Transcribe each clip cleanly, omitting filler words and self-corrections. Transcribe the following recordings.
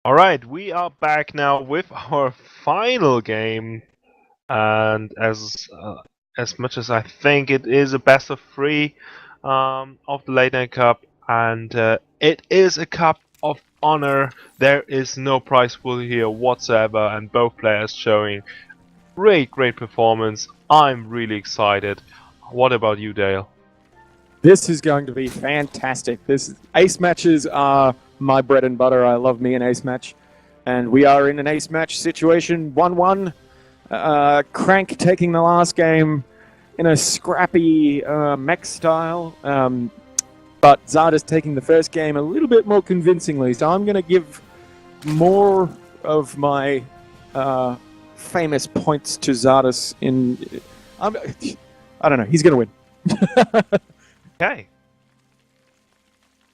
Alright, we are back now with our final game, and as much as I think it is a best of three of the Late Night Cup, and it is a cup of honor. There is no prize pool here whatsoever, and both players showing great performance. I'm really excited. What about you, Dale? This is going to be fantastic. This ace matches are my bread and butter. I love me an ace match, and we are in an ace match situation. 1-1. Crank taking the last game in a scrappy mech style, but xardas taking the first game a little bit more convincingly. So I'm going to give more of my famous points to xardas. I don't know. He's going to win. Okay.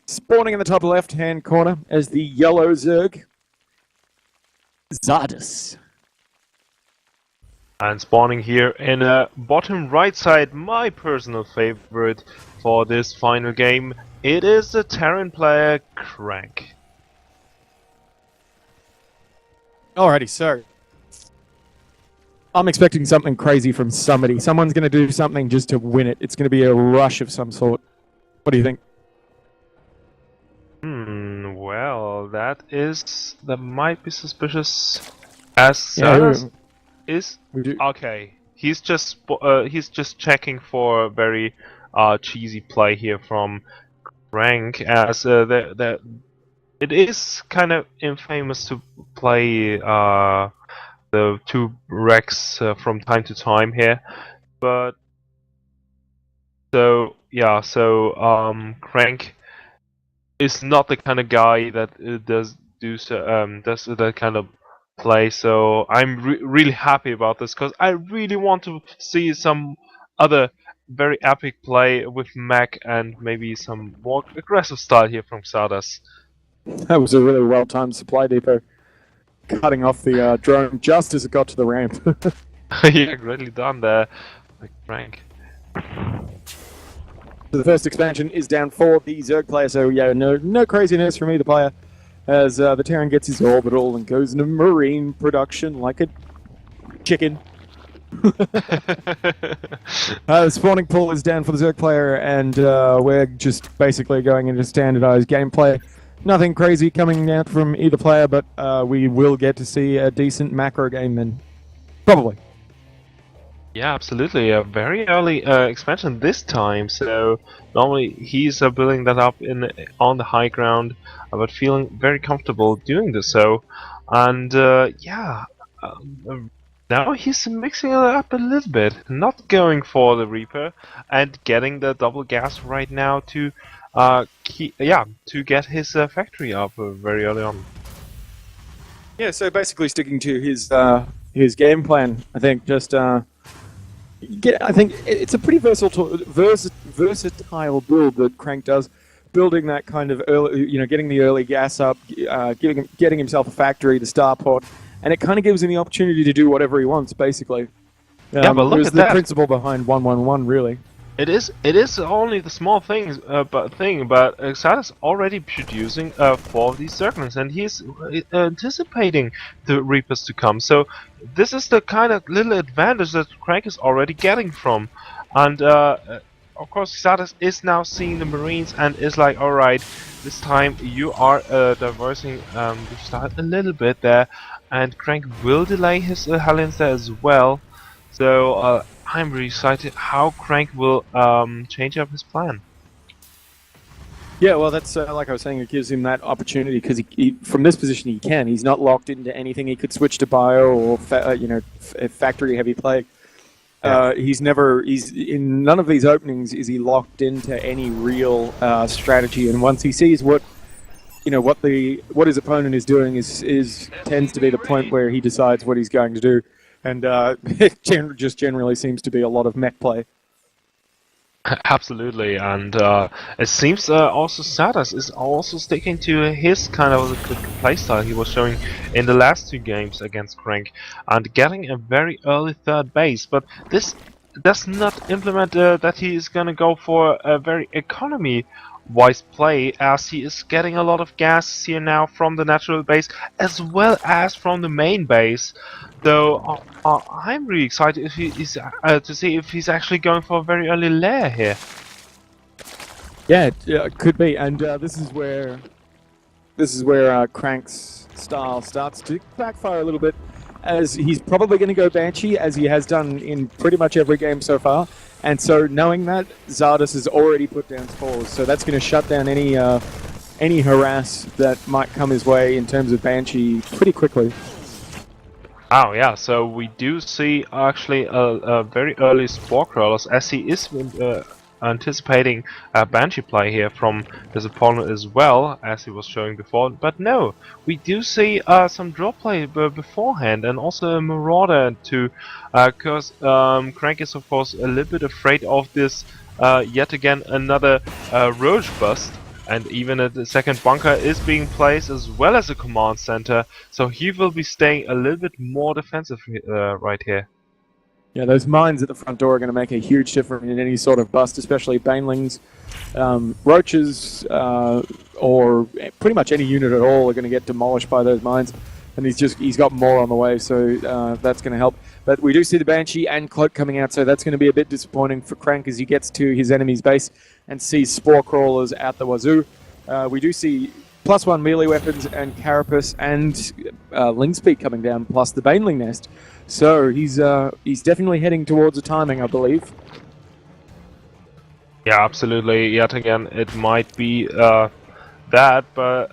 Spawning in the top left-hand corner as the yellow Zerg, xardas. And spawning here in a bottom right side, my personal favorite for this final game, it is the Terran player Crank. Alrighty, so I'm expecting something crazy from somebody. Someone's going to do something just to win it. It's going to be a rush of some sort. What do you think? Well, that might be suspicious. As xardas is okay. He's just checking for a very cheesy play here from Crank, as it is kind of infamous to play the two wrecks from time to time here, but Crank is not the kind of guy that does that kind of play. So I'm really happy about this because I really want to see some other very epic play with mech and maybe some more aggressive style here from xardas. That was a really well-timed supply depot, cutting off the drone just as it got to the ramp. Yeah, greatly done there, like Frank. So the first expansion is down for the Zerg player, so yeah, no craziness from either player, as the Terran gets his orbital and goes into marine production like a chicken. The spawning pool is down for the Zerg player, and we're just basically going into standardized gameplay. Nothing crazy coming out from either player, but we will get to see a decent macro game then. Probably. Yeah, absolutely. A very early expansion this time. So normally he's building that up on the high ground, but feeling very comfortable doing this. So, and now he's mixing it up a little bit, not going for the Reaper and getting the double gas right now to to get his factory up very early on. Yeah, so basically sticking to his game plan. I think just I think it's a pretty versatile build that Crank does, building that kind of early, getting the early gas up, getting himself a factory, the starport, and it kind of gives him the opportunity to do whatever he wants, basically. Yeah, but look at the principle behind 1-1-1, really. It is only the small things, but xardas already producing 4 of these Zerglings, and he's anticipating the Reapers to come. So this is the kind of little advantage that Crank is already getting from, and of course xardas is now seeing the Marines and is like, all right, this time you are diversing the style a little bit there, and Crank will delay his Hellions there as well. So I'm really excited how Crank will change up his plan. Yeah, well, that's like I was saying, it gives him that opportunity because he from this position he can. He's not locked into anything. He could switch to bio or factory heavy play. He's in none of these openings is he locked into any real strategy. And once he sees what his opponent is doing is tends to be the point where he decides what he's going to do. And it just generally seems to be a lot of mech play. Absolutely, and it seems also xardas is also sticking to his kind of playstyle he was showing in the last 2 games against Crank, and getting a very early third base. But this does not implement that he is gonna go for a very economy-wise play, as he is getting a lot of gas here now from the natural base as well as from the main base. So I'm really excited if he is to see if he's actually going for a very early lair here. Yeah, it could be, and this is where Crank's style starts to backfire a little bit, as he's probably going to go Banshee, as he has done in pretty much every game so far. And so, knowing that, xardas has already put down spores, so that's going to shut down any harass that might come his way in terms of Banshee pretty quickly. Oh yeah, so we do see actually a very early Spore Crawlers, as he is anticipating a Banshee play here from his opponent as well, as he was showing before. But no, we do see some draw play beforehand, and also a Marauder too, because Crank is of course a little bit afraid of this yet again another Roach bust. And even the second bunker is being placed as well as a command center, so he will be staying a little bit more defensive right here. Yeah, those mines at the front door are going to make a huge difference in any sort of bust, especially Banelings, Roaches, or pretty much any unit at all are going to get demolished by those mines. And he's got more on the way, so that's going to help. But we do see the Banshee and Cloak coming out, so that's going to be a bit disappointing for Crank as he gets to his enemy's base and sees Spore Crawlers at the wazoo. We do see +1 melee weapons and Carapace and Lingspeed coming down, plus the Baneling Nest. So he's definitely heading towards a timing, I believe. Yeah, absolutely. Yet again, it might be that, but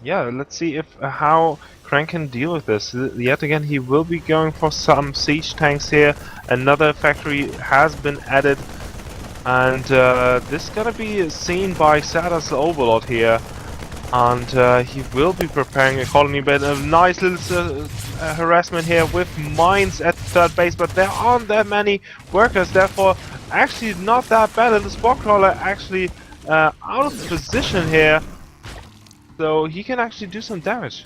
yeah, let's see if how Crank can deal with this. Yet again, he will be going for some siege tanks here. Another factory has been added, and this is gonna be seen by xardas the Overlord here. And he will be preparing a colony, but a nice little harassment here with mines at the third base, but there aren't that many workers, therefore actually not that bad. And the Spore Crawler actually out of position here, so he can actually do some damage.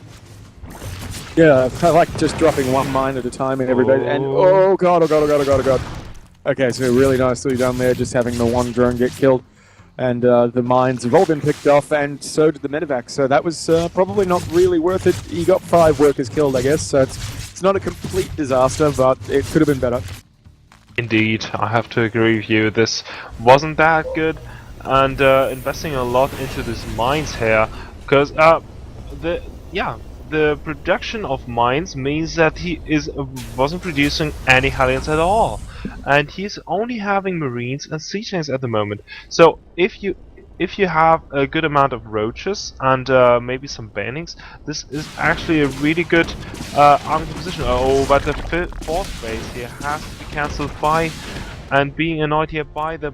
Yeah, I like just dropping one mine at a time in every base. And oh god, oh god, oh god, oh god, oh god. Okay, so really nicely done there, just having the one drone get killed. And the mines have all been picked off, and so did the medevac. So that was probably not really worth it. He got 5 workers killed, I guess. So it's not a complete disaster, but it could have been better. Indeed, I have to agree with you. This wasn't that good, and investing a lot into these mines here, because the production of mines means that he wasn't producing any Hellions at all, and he's only having Marines and siege tanks at the moment. So if you have a good amount of Roaches and maybe some Banelings, this is actually a really good army position. Oh, but the fourth base here has to be cancelled by, and being annoyed here by the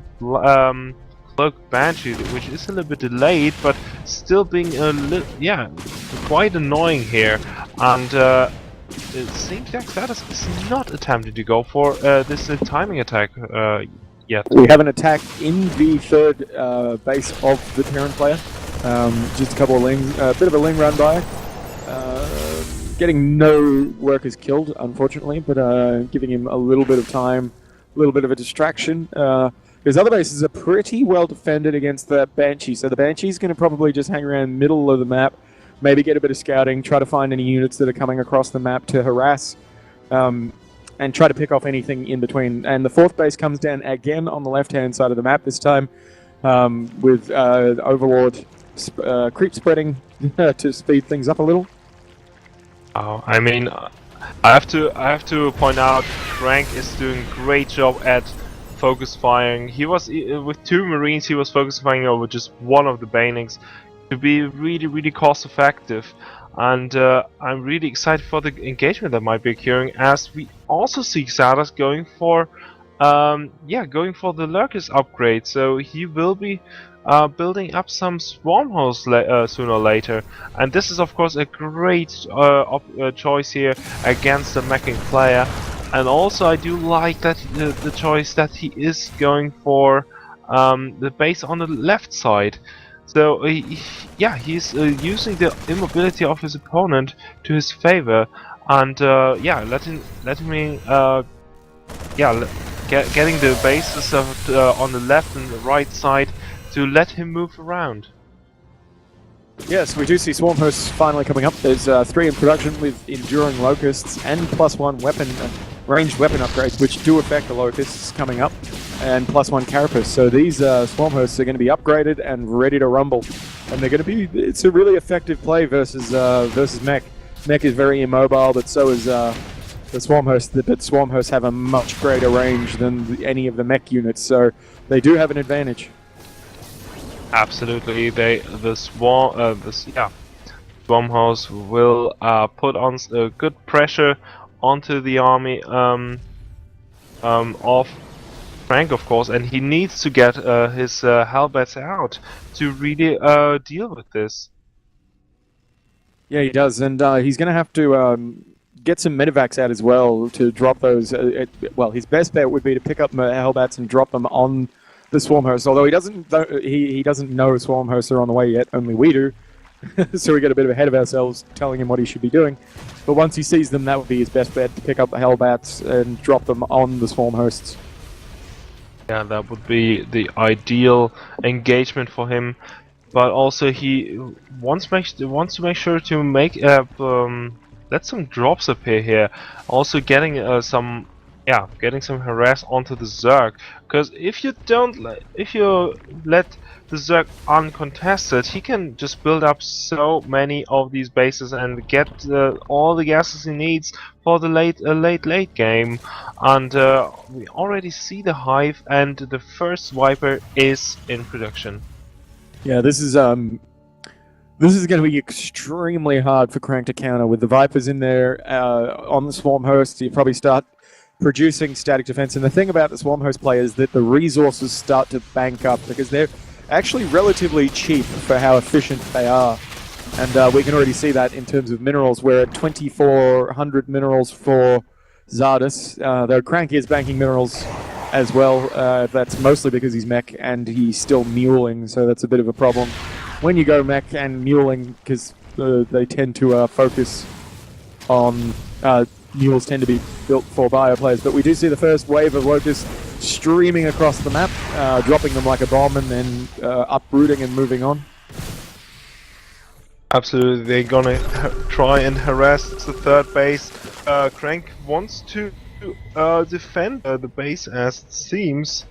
Cloak Banshee, which is a little bit delayed, but still being a little, quite annoying here. And it seems like xardas is not attempting to go for this timing attack yet. We have an attack in the third base of the Terran player. Just a couple of lings, a bit of a ling run by. Getting no workers killed, unfortunately, but giving him a little bit of time, a little bit of a distraction. His other bases are pretty well defended against the Banshee, so the Banshee's going to probably just hang around middle of the map, maybe get a bit of scouting, try to find any units that are coming across the map to harass, and try to pick off anything in between. And the fourth base comes down again on the left-hand side of the map, this time with Overlord creep spreading to speed things up a little. Oh, I mean, I have to point out, Frank is doing a great job at focus firing. He was with 2 Marines. He was focus firing over just one of the Banelings to be really cost effective. And I'm really excited for the engagement that might be occurring, as we also see xardas going for the Lurkers upgrade. So he will be building up some swarmholes sooner or later, and this is of course a great choice here against the meching player. And also I do like that the choice that he is going for the base on the left side. So he's using the immobility of his opponent to his favor, and letting me getting the bases on the left and the right side to let him move around. Yes, we do see Swarm Hosts finally coming up. There's 3 in production with Enduring Locusts and +1 weapon, ranged weapon upgrades, which do affect the Locusts coming up, and +1 Carapace. So these Swarm Hosts are going to be upgraded and ready to rumble. And they're going to be, it's a really effective play versus Mech. Mech is very immobile, but so is the Swarm Host. But Swarm Hosts have a much greater range than any of the Mech units, so they do have an advantage. Absolutely, the Swarm House will put on good pressure onto the army of Frank, of course, and he needs to get his Hellbats out to really deal with this. Yeah, he does, and he's going to have to get some Medivacs out as well to drop those. Well, his best bet would be to pick up Hellbats and drop them on the Swarm Host, although he doesn't know Swarm Hosts are on the way yet, only we do. So we get a bit ahead of ourselves telling him what he should be doing. But once he sees them, that would be his best bet, to pick up the Hellbats and drop them on the Swarm Hosts. Yeah, that would be the ideal engagement for him. But also he wants to make sure to make let some drops appear here. Also getting some harass onto the Zerg, because if you let the Zerg uncontested, he can just build up so many of these bases and get all the gases he needs for the late game. And we already see the Hive, and the first Viper is in production. Yeah, this is going to be extremely hard for Crank to counter. With the Vipers in there on the Swarm Host, you probably start producing static defense. And the thing about the Swarm Host play is that the resources start to bank up, because they're actually relatively cheap for how efficient they are. And we can already see that in terms of minerals. We're at 2,400 minerals for xardas, though Crank is banking minerals as well. That's mostly because he's mech and he's still muling, so that's a bit of a problem when you go mech and muling, because they tend to focus on mules tend to be built for bio players. But we do see the first wave of locusts streaming across the map, dropping them like a bomb and then uprooting and moving on. Absolutely, they're gonna try and harass the third base. Crank wants to defend the base, as it seems.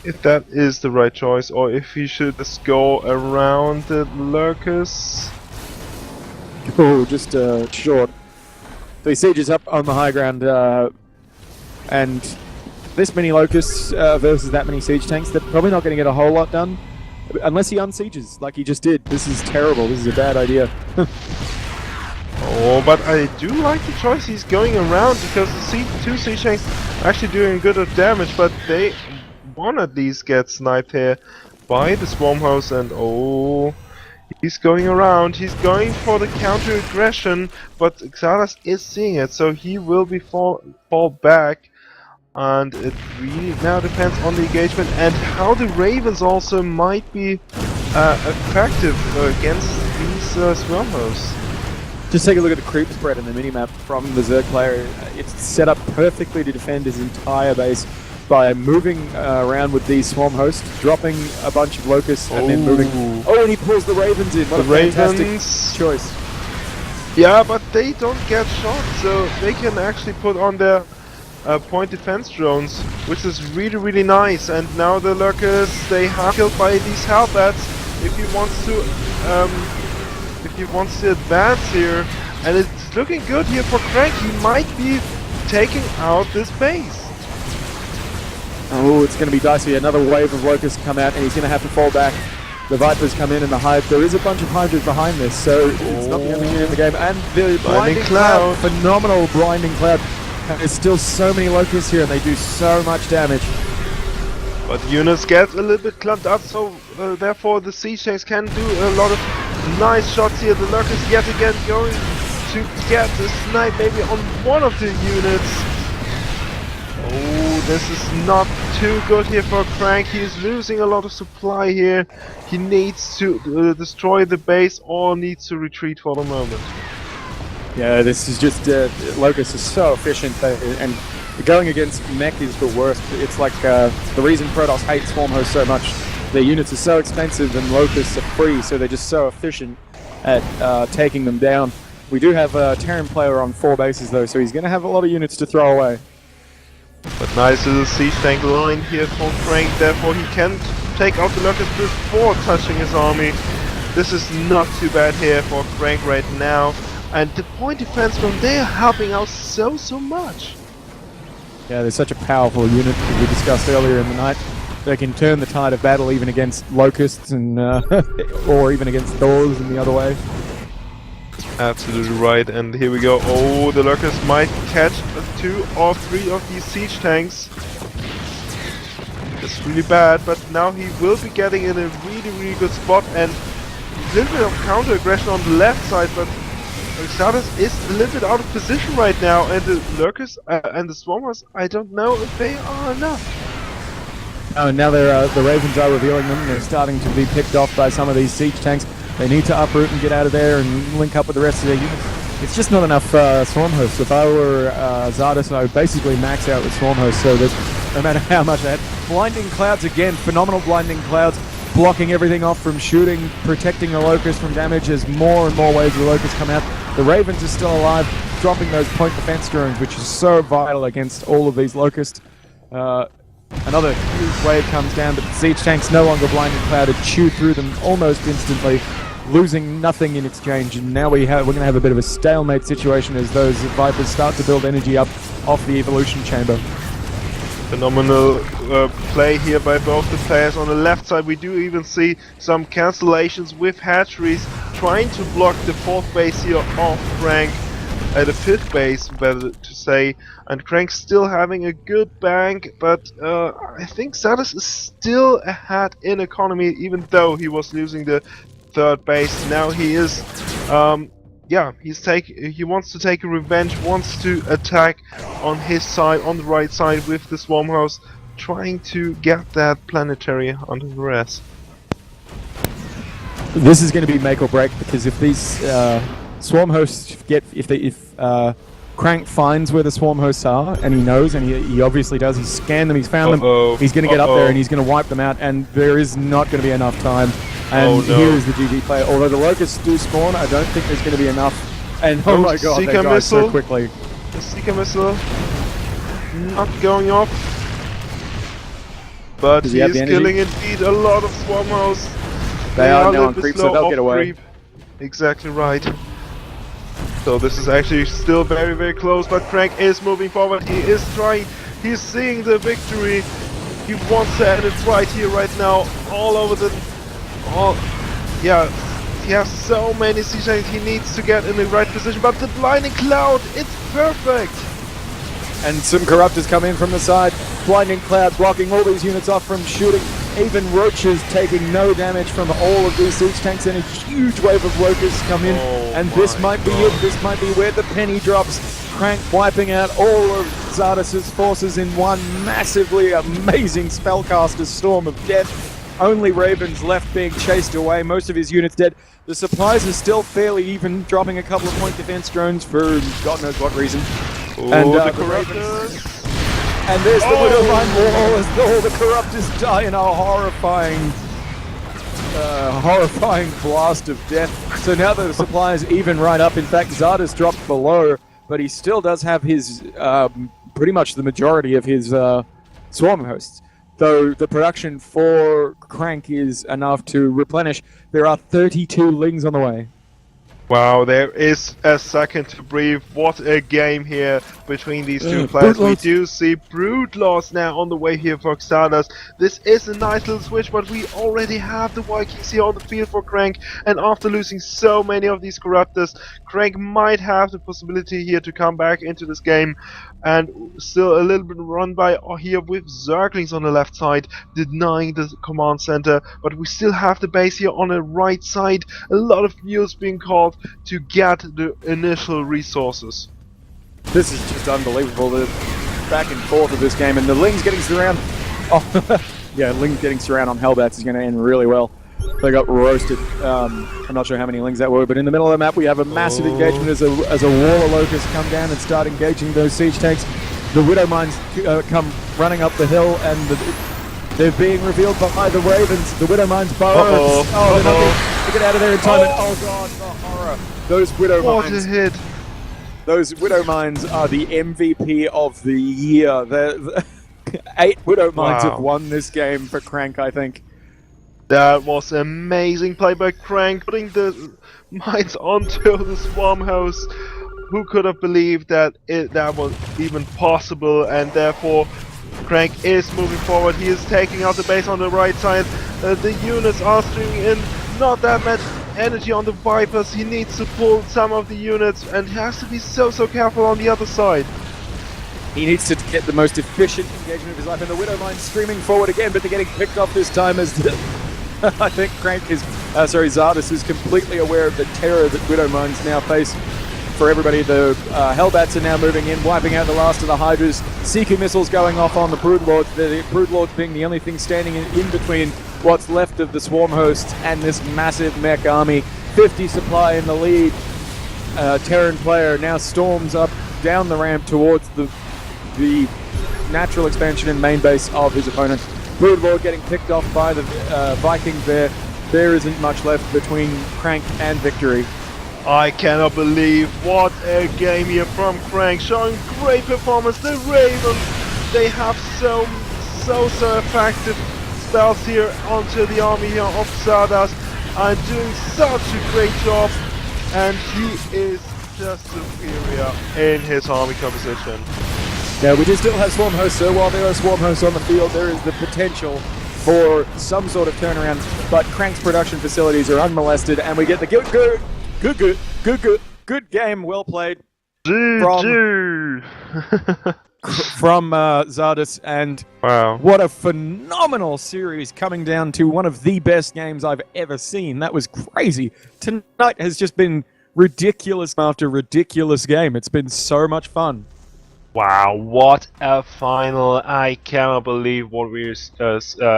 If that is the right choice, or if he should just go around the lurkers. Oh, just short. So he sieges up on the high ground, and this many locusts versus that many siege tanks, they're probably not going to get a whole lot done, unless he unsieges like he just did. This is terrible. This is a bad idea. Oh, but I do like the choice he's going around, because the two siege tanks are actually doing good of damage, but one at least gets sniped here by the Swarm Host, and oh, he's going around, he's going for the counter aggression, but xardas is seeing it, so he will be fall back. And it really now depends on the engagement and how the Ravens also might be effective against these Swarm Hosts. Just take a look at the creep spread in the minimap from the Zerg player. It's set up perfectly to defend his entire base by moving around with these Swarm Hosts, dropping a bunch of locusts, and then moving. Oh, and he pulls the Ravens in. What a fantastic choice. Yeah, but they don't get shot, so they can actually put on their point defense drones, which is really nice. And now the lurkers, they are killed by these Hellbats. If he wants to advance here, and it's looking good here for Crank, he might be taking out this base. Oh, it's going to be dicey. Another wave of locusts come out, and he's going to have to fall back. The Vipers come in and the Hive. There is a bunch of Hydras behind this, so it's not the only unit in the game. And the Blinding Cloud, phenomenal Blinding Cloud. There's still so many locusts here, and they do so much damage. But units get a little bit clumped up, so therefore the siege tanks can do a lot of nice shots here. The lurkers yet again going to get a snipe maybe on one of the units. Oh, this is not too good here for Crank. He is losing a lot of supply here. He needs to destroy the base or needs to retreat for the moment. Yeah, this is just Locust is so efficient, and Going against mech is the worst. It's like the reason Protoss hate Swarm Hosts so much. Their units are so expensive and Locusts are free, so they're just so efficient at taking them down. We do have a Terran player on 4 bases though, so he's going to have a lot of units to throw away. But nice little siege tank line here for Frank, therefore he can take out the Locust before touching his army. This is not too bad here for Frank right now. And the point defense from there helping out so much. Yeah, they're such a powerful unit, as we discussed earlier in the night. They can turn the tide of battle even against Locusts and or even against Thors in the other way. Absolutely right, and here we go. Oh, the Locust might catch 2 or 3 of these siege tanks. It's really bad, but now he will be getting in a really good spot, and a little bit of counter aggression on the left side, but xardas is a little bit out of position right now, and the Lurkers and the Swarmers, I don't know if they are enough. Oh, and now the Ravens are revealing them. They're starting to be picked off by some of these siege tanks. They need to uproot and get out of there and link up with the rest of their units. It's just not enough Swarm Hosts. If I were xardas, I would basically max out with Swarm Hosts so that no matter how much I had. Blinding Clouds again, phenomenal Blinding Clouds, blocking everything off from shooting, protecting the Locusts from damage as more and more waves of the Locusts come out. The Ravens are still alive, dropping those point defense drones, which is so vital against all of these Locusts. Another huge wave comes down, but the siege tanks no longer blinded clouded, chew through them almost instantly, losing nothing in exchange. And now we're going to have a bit of a stalemate situation as those Vipers start to build energy up off the evolution chamber. Phenomenal play here by both the players. On the left side we do even see some cancellations with hatcheries trying to block the 4th base here of Frank. At the 5th base, better to say, and Crank's still having a good bank, but I think xardas is still ahead in economy, even though he was losing the 3rd base. Now he is, he wants to take a revenge, wants to attack on his side, on the right side with the Swarm Host, trying to get that planetary under the rest. This is going to be make or break, because if these Swarm Hosts if Crank finds where the Swarm Hosts are, and he knows, and he obviously does, he's scanned them, he's found them, he's going to get up there and he's going to wipe them out, and there is not going to be enough time. And here is the GG player. Although the Locusts do spawn, I don't think there's going to be enough. And oh my god, they die so quickly. The Seeker Missile not going off, but he is killing indeed a lot of Swarm Hosts. They are now on creep, so they'll get away. Exactly right. So this is actually still very close, but Crank is moving forward. He is trying, he's seeing the victory. He wants to end it right here, right now, all over the... he has so many siege tanks, he needs to get in the right position, but the Blinding Cloud, it's perfect! And some Corruptors come in from the side, Blinding Cloud blocking all these units off from shooting. Even Roaches taking no damage from all of these siege tanks, and a huge wave of Locusts come in, and this might be it. This might be where the penny drops. Crank wiping out all of xardas' forces in one massively amazing spellcaster storm of death. Only Ravens left being chased away, most of his units dead. The supplies are still fairly even, dropping a couple of point defense drones for God knows what reason. And the Corruptors. And there's the Widowline Wall as all the Corruptors die in a horrifying blast of death. So now the supplies even right up. In fact, xardas dropped below, but he still does have his pretty much the majority of his Swarm Hosts. Though the production for Crank is enough to replenish. There are 32 Lings on the way. Wow, there is a second to breathe. What a game here between these two players. We do see Brood Loss now on the way here for xardas. This is a nice little switch, but we already have the Vikings here on the field for Crank. And after losing so many of these Corruptors, Crank might have the possibility here to come back into this game. And still a little bit run by here with Zerglings on the left side, denying the command center. But we still have the base here on the right side. A lot of mules being called to get the initial resources. This is just unbelievable, the back and forth of this game, and the Ling's getting surrounded. Oh, yeah, Ling's getting surrounded on Hellbats is going to end really well. They got roasted. I'm not sure how many Lings that were, but in the middle of the map we have a massive engagement as a wall of Locusts come down and start engaging those siege tanks. the Widow Mines come running up the hill, and they're being revealed by the Ravens. The Widow Mines burrow. Oh, they're not going to get out of there in time. And, oh god, the horror! Those Widow Mines. What a hit! Those Widow Mines are the MVP of the year. 8 Widow Mines have won this game for Crank, I think. That was amazing play by Crank, putting the mines onto the swarm host. Who could have believed that that was even possible? And therefore, Crank is moving forward. He is taking out the base on the right side. The units are streaming in. Not that much energy on the Vipers. He needs to pull some of the units, and he has to be so careful on the other side. He needs to get the most efficient engagement of his life, and the Widow Mine streaming forward again, but they're getting picked off this time as I think xardas is completely aware of the terror that Widow Mines now face. For everybody, the Hellbats are now moving in, wiping out the last of the Hydras. Seeker missiles going off on the Broodlords. The Broodlords being the only thing standing in between what's left of the Swarm hosts and this massive mech army. 50 supply in the lead. Terran player now storms up down the ramp towards the natural expansion and main base of his opponent. Broodlord getting picked off by the Vikings there. There isn't much left between Crank and victory. I cannot believe what a game here from Crank, showing great performance. The Ravens, they have so effective spells here onto the army here of xardas, and doing such a great job, and he is just superior in his army composition. Yeah, we do still have Swarm hosts, so while there are Swarm hosts on the field, there is the potential for some sort of turnaround, but Crank's production facilities are unmolested, and we get the good game, well played from xardas, and wow, what a phenomenal series, coming down to one of the best games I've ever seen. That was crazy. Tonight has just been ridiculous after ridiculous game. It's been so much fun. Wow, what a final. I cannot believe what we're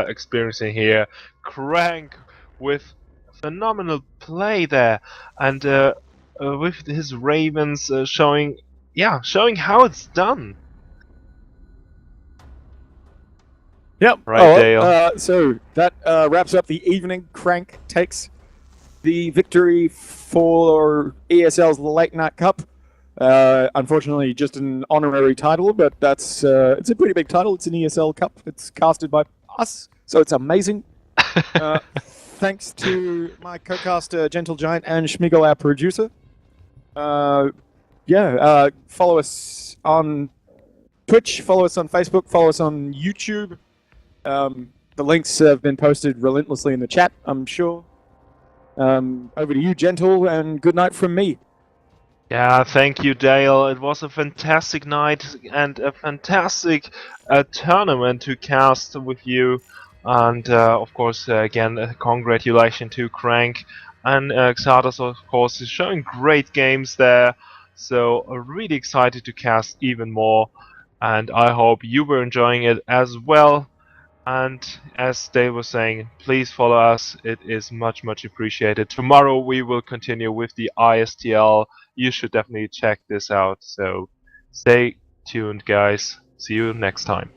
experiencing here. Crank with phenomenal play there, and with his Ravens showing how it's done. Yep. Right, Dale. So that wraps up the evening. Crank takes the victory for ESL's Late Night Cup. Unfortunately, just an honorary title, but that's it's a pretty big title. It's an ESL Cup. It's casted by us, so it's amazing. Thanks to my co-caster, Gentle Giant, and Schmigel, our producer. Follow us on Twitch, follow us on Facebook, follow us on YouTube. The links have been posted relentlessly in the chat, I'm sure. Over to you, Gentle, and good night from me. Yeah, thank you, Dale. It was a fantastic night and a fantastic tournament to cast with you. And of course, again, congratulations to Crank. And xardas, of course, is showing great games there. So really excited to cast even more. And I hope you were enjoying it as well. And as Dale was saying, please follow us. It is much appreciated. Tomorrow we will continue with the ISTL. You should definitely check this out. So stay tuned, guys. See you next time.